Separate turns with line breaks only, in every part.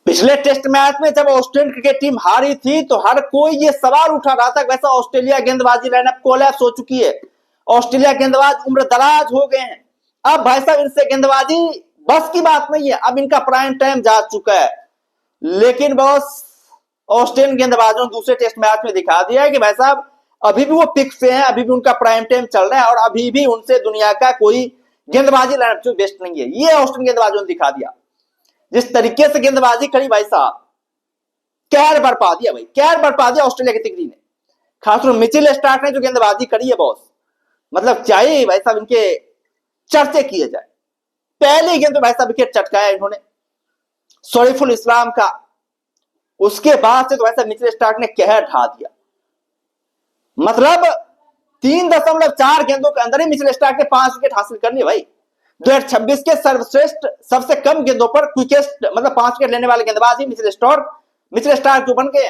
पिछले test match में जब ऑस्ट्रेलियन क्रिकेट टीम हारी थी तो हर कोई ये सवाल उठा रहा था वैसा ऑस्ट्रेलिया गेंदबाजी लाइनअप कोलैप्स हो चुकी है, ऑस्ट्रेलिया गेंदबाज उम्र दराज हो गए हैं, अब भाई साहब इनसे गेंदबाजी बस की बात नहीं है, अब इनका प्राइम टाइम जा चुका है। लेकिन बॉस ऑस्ट्रेलियन गेंदबाजों ने दूसरे टेस्ट मैच में दिखा दिया है कि भाई साहब अभी भी वो पिक से हैं, अभी भी उनका प्राइम टाइम चल रहा है और अभी भी उनसे दुनिया का कोई गेंदबाजी लाइनअप जो बेस्ट नहीं है। ये ऑस्ट्रेलियन गेंदबाजों ने दिखा दिया, जिस तरीके से गेंदबाजी करी भाई साहब, कहर बरपा दिया भाई, कहर बरपा दिया ऑस्ट्रेलिया की तिगड़ी ने, खासकर मिचेल स्टार्क ने जो गेंदबाजी करी है बॉस, मतलब चाहिए भाई साहब इनके चर्चे किए जाए। पहले गेंद पे भाई साहब विकेट चटकाया इन्होंने शरीफुल इस्लाम का, उसके बाद से तो भाई साहब मिचेल स्टार्क ने कहर ढा दिया, मतलब 3.4 गेंदों के अंदर ही मिचेल स्टार्क ने 5 विकेट हासिल कर लिए भाई। 2026 के सर्वश्रेष्ठ सबसे कम गेंदों पर क्विकेस्ट मतलब 5 विकेट लेने वाले गेंदबाज ही मिचेल स्टार्क जो बन गए।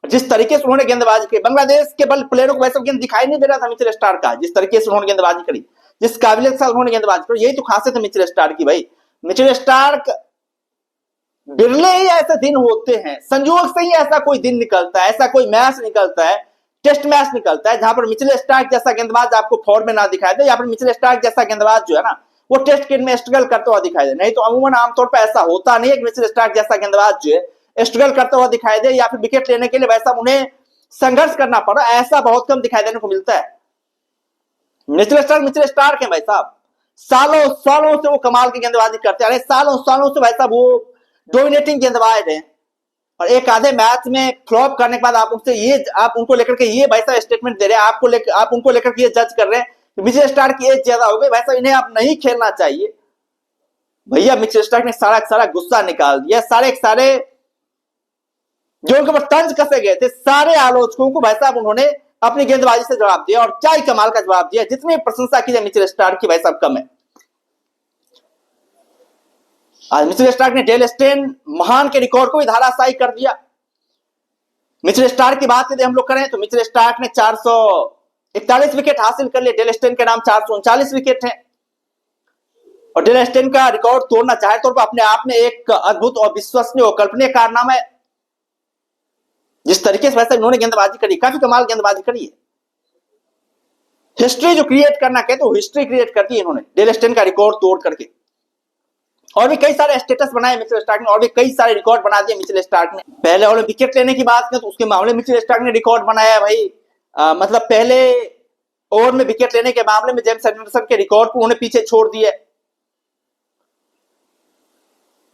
जिस तरीके से उन्होंने गेंदबाजी की, बांग्लादेश के बल प्लेयरों को वैसा गेंद दिखाई नहीं दे रहा था मिचेल स्टार्क का, जिस तरीके से उन्होंने गेंदबाजी करी, जिस काबिलियत से उन्होंने गेंदबाजी करी, यही तो खासियत है मिचेल स्टार्क की भाई। मिचेल स्टार्क बिरले ही ऐसे दिन होते हैं, संयोग से ही ऐसा कोई दिन निकलता है, ऐसा कोई मैच निकलता है, टेस्ट मैच निकलता है जहां पर मिचेल स्टार्क जैसा गेंदबाज आपको फॉर्म में ना दिखाई दे, या फिर मिचेल स्टार्क जैसा गेंदबाज जो है ना वो टेस्ट क्रिकेट में स्ट्रगल करता हुआ दिखाई दे। नहीं तो अमूमन आमतौर पर ऐसा होता नहीं है कि मिचेल स्टार्क जैसा गेंदबाज जो है स्ट्रगल करता हुआ दिखाई दे या फिर विकेट लेने के लिए वैसा उन्हें संघर्ष करना पड़ा, ऐसा बहुत कम दिखाई देने को मिलता है। मिचेल स्टार्क है भाई साहब, सालों सालों से वो कमाल की गेंदबाजी करते हैं, सालों सालों से भाई साहब वो डोमिनेटिंग गेंदबाज है। और एक आधे मैच में फ्लॉप करने के बाद आप उनको लेकर के ये भाई साहब स्टेटमेंट दे रहे हैं, आप उनको लेकर के ये जज कर रहे हैं कि मिचेल स्टार्क की एज ज्यादा हो गई, वैसा इन्हें आप नहीं खेलना चाहिए। भैया मिचेल स्टार्क ने सारा गुस्सा निकाल दिया, सारे जो उनके ऊपर तंज कसे गए थे सारे आलोचकों को भाई साहब उन्होंने अपनी गेंदबाजी से जवाब दिया, और क्या ही कमाल का जवाब दिया। जितनी प्रशंसा की जाए मिचेल स्टार्क की भाई साहब कम है। आज मिचेल स्टार्क ने डेल स्टेन महान के रिकॉर्ड को भी धाराशायी कर दिया। मिचेल स्टार्क की बात यदि हम लोग करें तो मिचेल स्टार्क ने 441 विकेट हासिल कर लिए, डेल स्टेन के नाम 439 विकेट हैं। और डेल स्टेन का रिकॉर्ड तोड़ना जाहिर तौर पर अपने आप में एक अद्भुत और विश्वसनीय और कल्पनीय कारनामा है। जिस तरीके से वैसे उन्होंने गेंदबाजी करी, काफी कमाल गेंदबाजी करी है। हिस्ट्री जो क्रिएट करना कहते हो हिस्ट्री क्रिएट करती है इन्होंने डेल स्टेन का रिकॉर्ड तोड़ करके। और भी कई सारे स्टेटस बनाए मिचेल स्टार्क ने, और भी कई सारे रिकॉर्ड बना दिए मिचेल स्टार्क ने। पहले और विकेट लेने की बात करें तो उसके मामले में मिचेल स्टार्क ने रिकॉर्ड बनाया भाई। मतलब पहले ओवर में विकेट लेने के मामले में जेम्स एंडरसन के रिकॉर्ड को उन्होंने पीछे छोड़ दिया।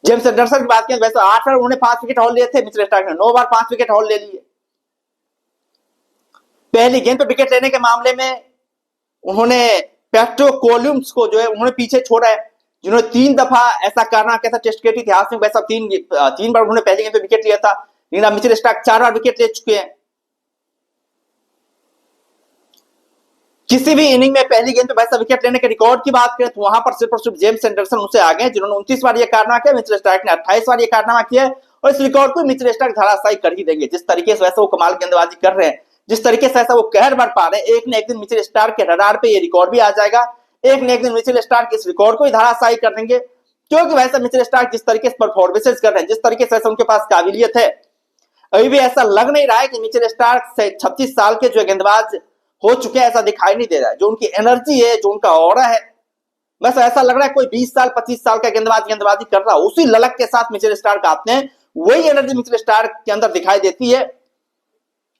जेम्स एंडरसन की बात करें वैसे 8 बार उन्होंने 5 विकेट हॉल लिए थे, मिचेल स्टार्क ने 9 बार 5 विकेट हॉल ले लिए। पहली गेंद पे विकेट लेने के मामले में उन्होंने पैट्रो कोल्यूम्स को जो है उन्होंने पीछे छोड़ा है, जिन्होंने 3 दफा ऐसा करना कैसा टेस्ट क्रिकेट इतिहास में वैसा 3 बार उन्होंने पहली गेंद पे विकेट लिया था। लेकिन मिचेल स्टार्क 4 बार विकेट ले चुके हैं। किसी भी इनिंग में पहली गेंद पे वैसा विकेट लेने के रिकॉर्ड की बात करें तो वहां पर सिर्फ और सिर्फ जेम्स एंडरसन उनसे आगे हैं, जिन्होंने 29 बार ये कारनामा किया। मिचेल स्टार्क ने 28 बार ये कारनामा किया है और इस रिकॉर्ड को मिचेल स्टार्क धराशायी कर ही देंगे। जिस तरीके से वैसे वो कमाल गेंदबाजी कर रहे हैं, जिस तरीके से ऐसा वो कहर बढ़ पा रहे हैं, एक न एक दिन मिचेल स्टार्क के रडार पे ये रिकॉर्ड भी आ जाएगा। एक न एक दिन मिचेल स्टार्क इस रिकॉर्ड को ही धराशायी कर देंगे, क्योंकि वैसा मिचेल स्टार्क जिस तरीके से परफॉर्मेंसेस कर रहे हैं, जिस तरीके से उनके पास काबिलियत है, अभी भी ऐसा लग नहीं रहा है कि मिचेल स्टार्क 36 साल के जो गेंदबाज हो चुके हैं, ऐसा दिखाई नहीं दे रहा है। जो उनकी एनर्जी है, जो उनका ऑरा है, बस ऐसा लग रहा है कोई 20 साल 25 साल का गेंदबाजी कर रहा है। उसी ललक के साथ मिचेल स्टार्क आते हैं, वही एनर्जी मिचेल स्टार्क के अंदर दिखाई देती है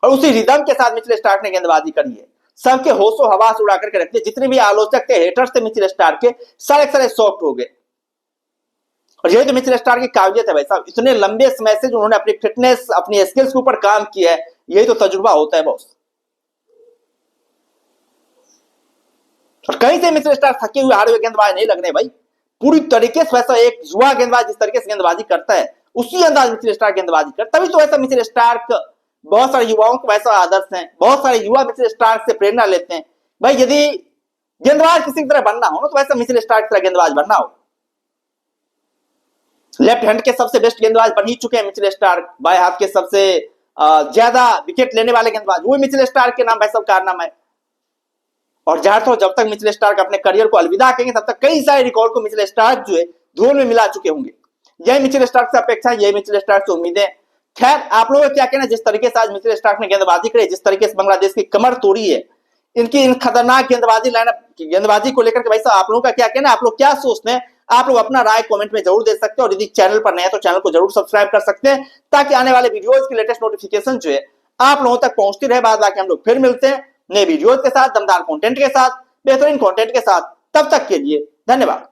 और उसी रिदम के साथ मिचेल स्टार्क ने गेंदबाजी करी है। सबके होशो हवास उड़ा करके रखते, जितने भी आलोचक थे, हेटर्स थे मिचेल स्टार्क के, सारे सॉफ्ट हो गए। और यही तो मिचेल स्टार्क की काबिलियत है भाई साहब, इतने लंबे समय से उन्होंने अपनी फिटनेस अपनी स्किल्स के ऊपर काम किया है, यही तो तजुर्बा होता है बॉस। और कहीं से मिचेल स्टार्क थके हुए हारे हुए गेंदबाज नहीं लग रहे भाई। पूरी तरीके से वैसा एक युवा गेंदबाज जिस तरीके से गेंदबाजी करता है उसी अंदाज मिचेल स्टार्क गेंदबाजी करता है। तभी तो वैसा मिचेल स्टार्क बहुत सारे युवाओं को वैसा आदर्श हैं, बहुत सारे युवा मिचेल स्टार्क से प्रेरणा लेते हैं। भाई यदि गेंदबाज किसी तरह बनना हो ना तो वैसा मिचेल स्टार्क की तरह गेंदबाज बनना हो। लेफ्ट हैंड के सबसे बेस्ट गेंदबाज बन ही चुके हैं मिचेल स्टार्क, बाएं हाथ के सबसे ज्यादा विकेट लेने वाले गेंदबाज वो मिचेल स्टार्क के नाम भाई सब कारनामा है। और जाहिर तौर जब तक मिचेल स्टार्क अपने करियर को अलविदा कहेंगे तब तक कई सारे रिकॉर्ड को मिचेल स्टार्क जो है धूल में मिला चुके होंगे। यही मिचेल स्टार्क से अपेक्षा, यही मिचेल स्टार्क से उम्मीदें। खैर आप लोगों का क्या कहना, जिस तरीके से आज मिचेल स्टार्क ने गेंदबाजी करी, जिस तरीके से बांग्लादेश की कमर तोड़ी है, इनकी इन खतरनाक गेंदबाजी को लेकर के भाई साहब आप लोगों का क्या कहना, आप लोग क्या सोचते हैं? आप लोग अपना राय कमेंट में जरूर दे सकते हैं, और यदि चैनल पर नए हैं तो चैनल को जरूर सब्सक्राइब कर सकते हैं, ताकि आने वाले वीडियोस की लेटेस्ट नोटिफिकेशन जो है आप लोगों तक पहुंचती रहे। बाद बाकी हम लोग फिर मिलते हैं नए वीडियोस के साथ, दमदार कंटेंट के साथ, बेहतरीन कंटेंट के साथ। तब तक के लिए धन्यवाद।